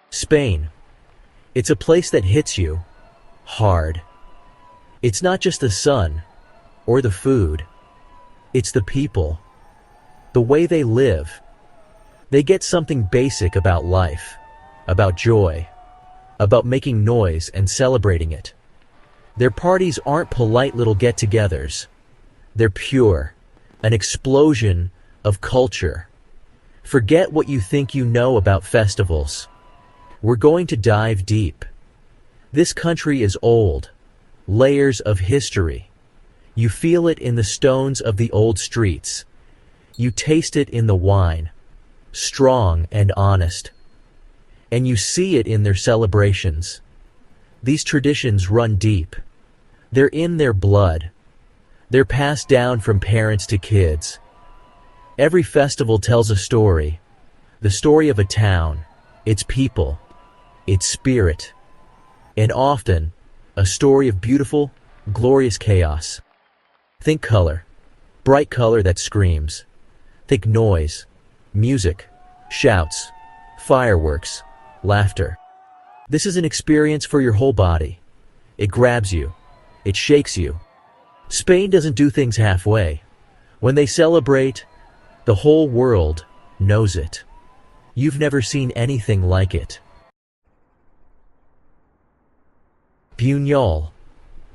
Spain. It's a place that hits you hard. It's not just the sun or the food. It's the people. The way they live. They get something basic about life, about joy, about making noise and celebrating it. Their parties aren't polite little get-togethers. They're pure, an explosion of culture. Forget what you think you know about festivals. We're going to dive deep. This country is old, layers of history. You feel it in the stones of the old streets. You taste it in the wine, strong and honest. And you see it in their celebrations. These traditions run deep. They're in their blood. They're passed down from parents to kids. Every festival tells a story. The story of a town, its people, its spirit. And often, a story of beautiful, glorious chaos. Think color. Bright color that screams. Think noise. Music. Shouts. Fireworks. Laughter. This is an experience for your whole body. It grabs you. It shakes you. Spain doesn't do things halfway. When they celebrate, the whole world knows it. You've never seen anything like it. Buñol,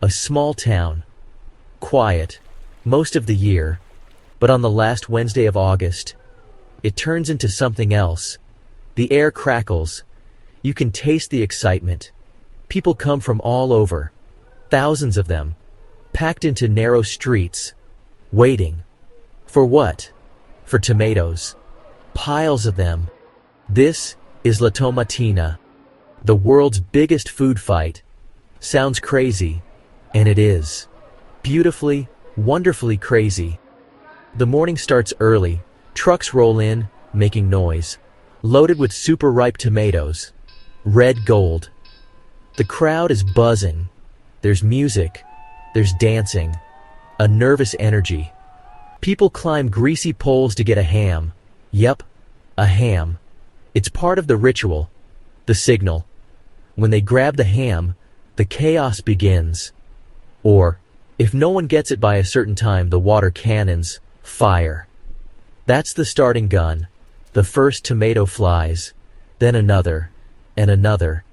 a small town, quiet most of the year, but on the last Wednesday of August, it turns into something else. The air crackles. You can taste the excitement. People come from all over, thousands of them, packed into narrow streets, waiting. For what? For tomatoes. Piles of them. This is La Tomatina, the world's biggest food fight. Sounds crazy, and it is. Beautifully, wonderfully crazy. The morning starts early. Trucks roll in, making noise, loaded with super ripe tomatoes. Red gold. The crowd is buzzing. There's music. There's dancing. A nervous energy. People climb greasy poles to get a ham. Yep, a ham. It's part of the ritual, the signal. When they grab the ham, the chaos begins. Or, if no one gets it by a certain time, the water cannons fire. That's the starting gun. The first tomato flies, then another, and another.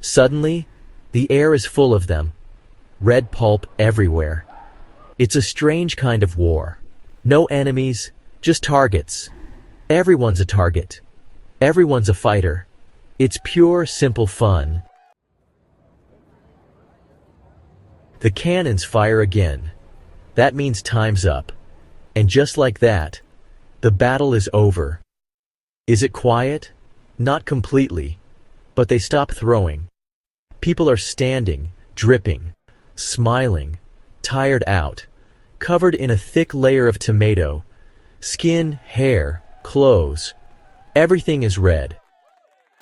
Suddenly, the air is full of them. Red pulp everywhere. It's a strange kind of war. No enemies, just targets. Everyone's a target. Everyone's a fighter. It's pure, simple fun. The cannons fire again. That means time's up. And just like that, the battle is over. Is it quiet? Not completely. But they stop throwing. People are standing, dripping, smiling, tired out, covered in a thick layer of tomato. Skin, hair, clothes. Everything is red.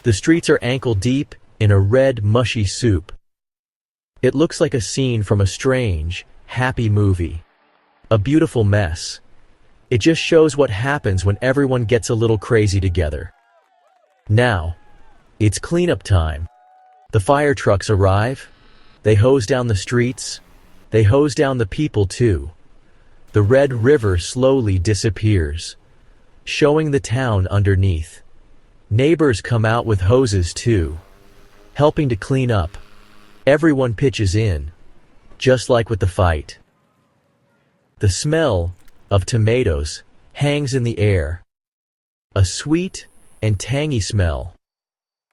The streets are ankle deep in a red, mushy soup. It looks like a scene from a strange, happy movie. A beautiful mess. It just shows what happens when everyone gets a little crazy together. Now, it's cleanup time. The fire trucks arrive. They hose down the streets. They hose down the people too. The red river slowly disappears, showing the town underneath. Neighbors come out with hoses too, helping to clean up. Everyone pitches in, just like with the fight. The smell of tomatoes hangs in the air. A sweet and tangy smell.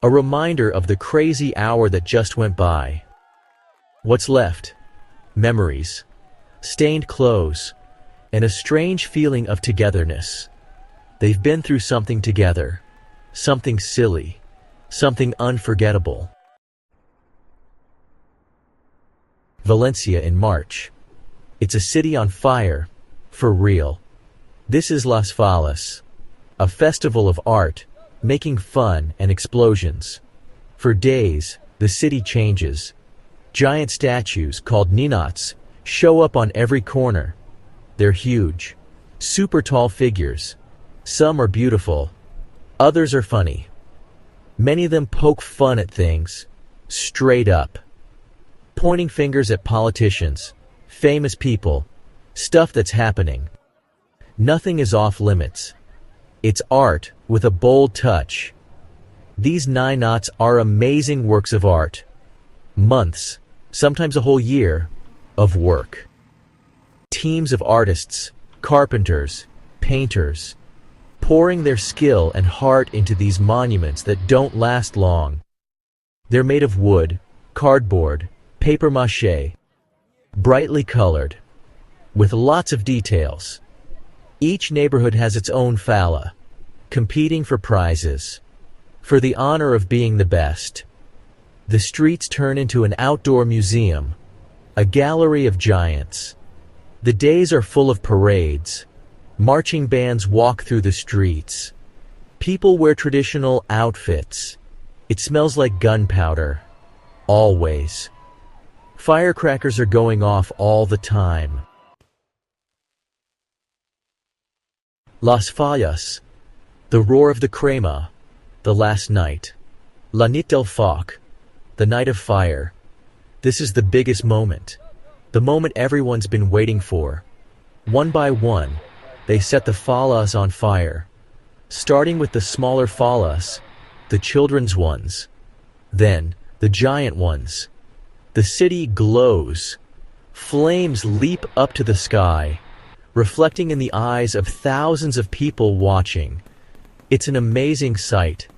A reminder of the crazy hour that just went by. What's left? Memories, stained clothes, and a strange feeling of togetherness. They've been through something together. Something silly. Something unforgettable. Valencia in March. It's a city on fire, for real. This is Las Fallas, a festival of art, making fun and explosions. For days, the city changes. Giant statues called ninots show up on every corner. They're huge, super tall figures. Some are beautiful, others are funny. Many of them poke fun at things, straight up, pointing fingers at politicians, famous people, stuff that's happening. Nothing is off limits. It's art with a bold touch. These 9 knots are amazing works of art. Months, sometimes a whole year, of work. Teams of artists, carpenters, painters, pouring their skill and heart into these monuments that don't last long. They're made of wood, cardboard, papier-mâché, brightly colored, with lots of details. Each neighborhood has its own fala, competing for prizes, for the honor of being the best. The streets turn into an outdoor museum, a gallery of giants. The days are full of parades. Marching bands walk through the streets. People wear traditional outfits. It smells like gunpowder. Always. Firecrackers are going off all the time. Las Fallas, the roar of the crema, the last night. La Nit del Foc, the night of fire. This is the biggest moment. The moment everyone's been waiting for. One by one, they set the fallas on fire, starting with the smaller fallas, the children's ones, then the giant ones. The city glows. Flames leap up to the sky, reflecting in the eyes of thousands of people watching. It's an amazing sight,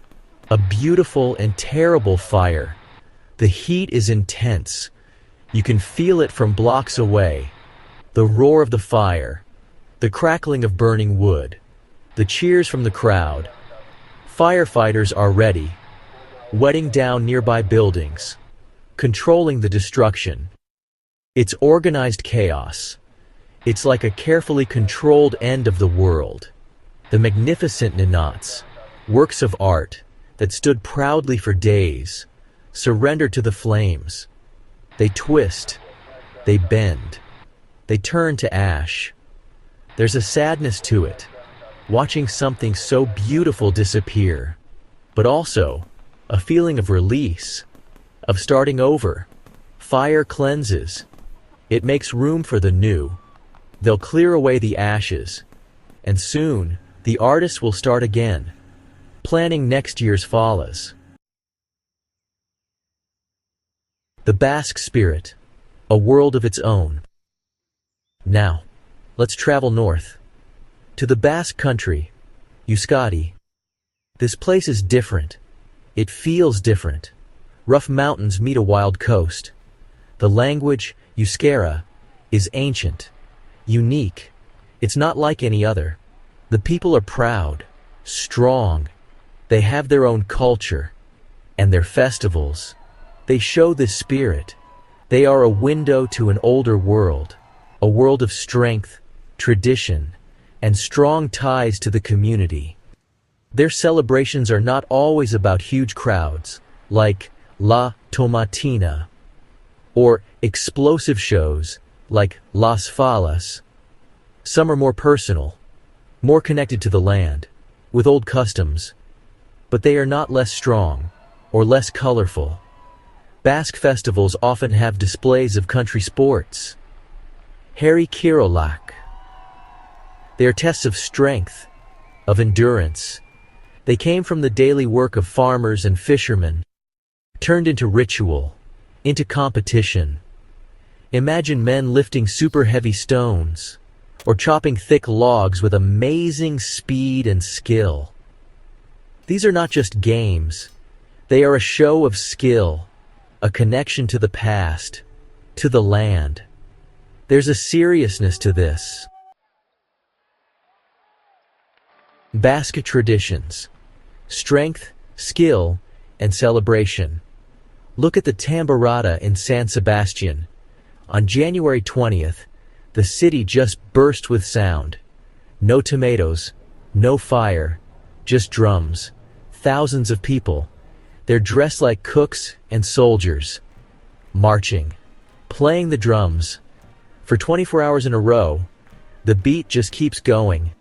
a beautiful and terrible fire. The heat is intense. You can feel it from blocks away. The roar of the fire, the crackling of burning wood, the cheers from the crowd. Firefighters are ready, wetting down nearby buildings, controlling the destruction. It's organized chaos. It's like a carefully controlled end of the world. The magnificent Ninats, works of art that stood proudly for days, surrendered to the flames. They twist, they bend, they turn to ash. There's a sadness to it, watching something so beautiful disappear, but also a feeling of release, of starting over. Fire cleanses. It makes room for the new. They'll clear away the ashes, and soon the artists will start again, planning next year's fallas. The Basque spirit, a world of its own. Now, let's travel north, to the Basque country, Euskadi. This place is different. It feels different. Rough mountains meet a wild coast. The language, Euskera, is ancient, unique. It's not like any other. The people are proud, strong. They have their own culture, and their festivals. They show this spirit. They are a window to an older world, a world of strength, tradition, and strong ties to the community. Their celebrations are not always about huge crowds, like La Tomatina, or explosive shows, like Las Fallas. Some are more personal, more connected to the land, with old customs, but they are not less strong, or less colorful. Basque festivals often have displays of country sports. Harry Kirolak. They are tests of strength, of endurance. They came from the daily work of farmers and fishermen, turned into ritual, into competition. Imagine men lifting super heavy stones, or chopping thick logs with amazing speed and skill. These are not just games. They are a show of skill, a connection to the past, to the land. There's a seriousness to this. Basque traditions. Strength, skill, and celebration. Look at the Tamborada in San Sebastian. On January 20th, the city just burst with sound. No tomatoes, no fire, just drums. Thousands of people. They're dressed like cooks and soldiers, marching, playing the drums. For 24 hours in a row, the beat just keeps going.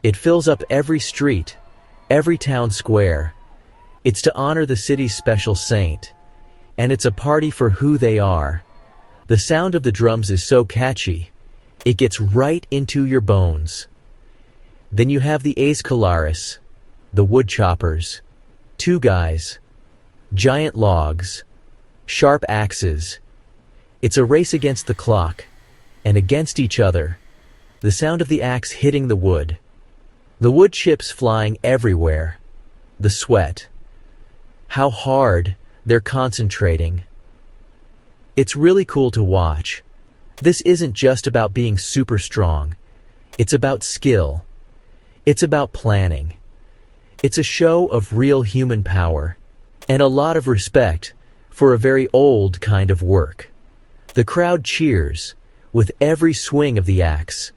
It fills up every street, every town square. It's to honor the city's special saint, and it's a party for who they are. The sound of the drums is so catchy, it gets right into your bones. Then you have the Aescularis, the wood choppers, two guys, giant logs, sharp axes. It's a race against the clock, and against each other. The sound of the axe hitting the wood chips flying everywhere, the sweat. How hard they're concentrating. It's really cool to watch. This isn't just about being super strong. It's about skill. It's about planning. It's a show of real human power, and a lot of respect for a very old kind of work. The crowd cheers with every swing of the axe.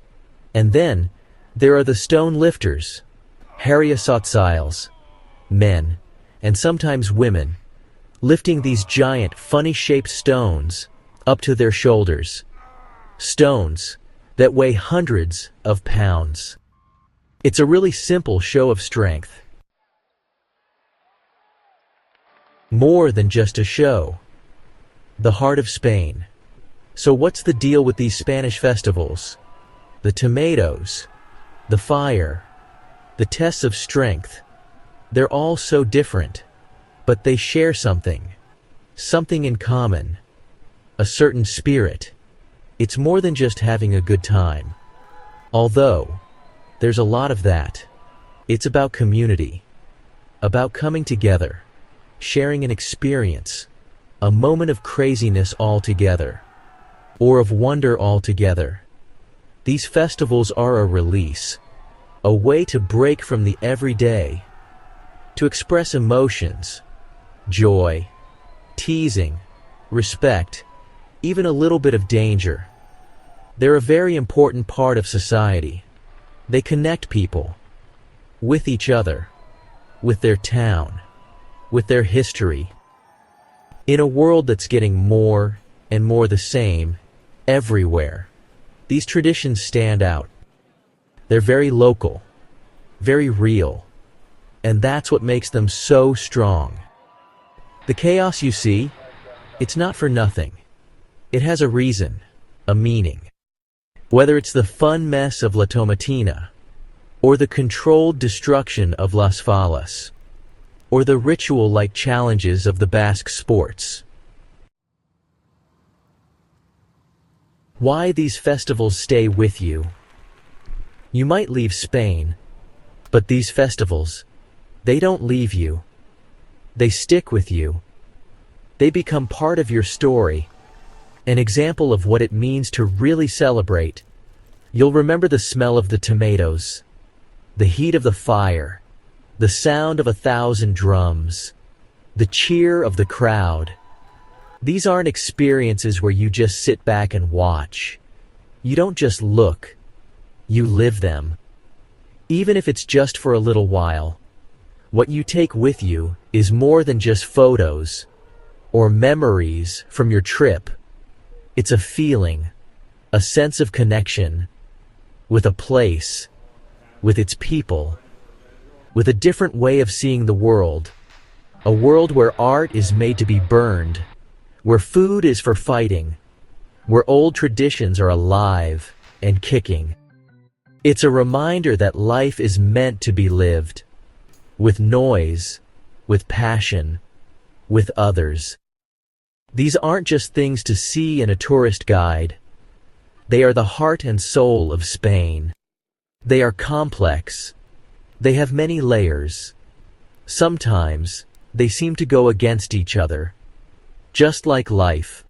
And then there are the stone lifters, Hariasotsiles, men, and sometimes women, lifting these giant, funny-shaped stones up to their shoulders. Stones that weigh hundreds of pounds. It's a really simple show of strength. More than just a show. The heart of Spain. So what's the deal with these Spanish festivals? The tomatoes, the fire, the tests of strength. They're all so different, but they share something in common, a certain spirit. It's more than just having a good time. Although, there's a lot of that. It's about community, about coming together, sharing an experience, a moment of craziness all together, or of wonder all together. These festivals are a release, a way to break from the everyday, to express emotions, joy, teasing, respect, even a little bit of danger. They're a very important part of society. They connect people with each other, with their town, with their history. In a world that's getting more and more the same everywhere, these traditions stand out. They're very local, very real, and that's what makes them so strong. The chaos you see, it's not for nothing. It has a reason, a meaning. Whether it's the fun mess of La Tomatina, or the controlled destruction of Las Fallas, or the ritual-like challenges of the Basque sports. Why these festivals stay with you. You might leave Spain, but these festivals, they don't leave you. They stick with you. They become part of your story, an example of what it means to really celebrate. You'll remember the smell of the tomatoes, the heat of the fire, the sound of 1,000 drums, the cheer of the crowd. These aren't experiences where you just sit back and watch. You don't just look, you live them. Even if it's just for a little while, what you take with you is more than just photos or memories from your trip. It's a feeling, a sense of connection with a place, with its people, with a different way of seeing the world, a world where art is made to be burned, where food is for fighting, where old traditions are alive and kicking. It's a reminder that life is meant to be lived, with noise, with passion, with others. These aren't just things to see in a tourist guide. They are the heart and soul of Spain. They are complex. They have many layers. Sometimes, they seem to go against each other. Just like life.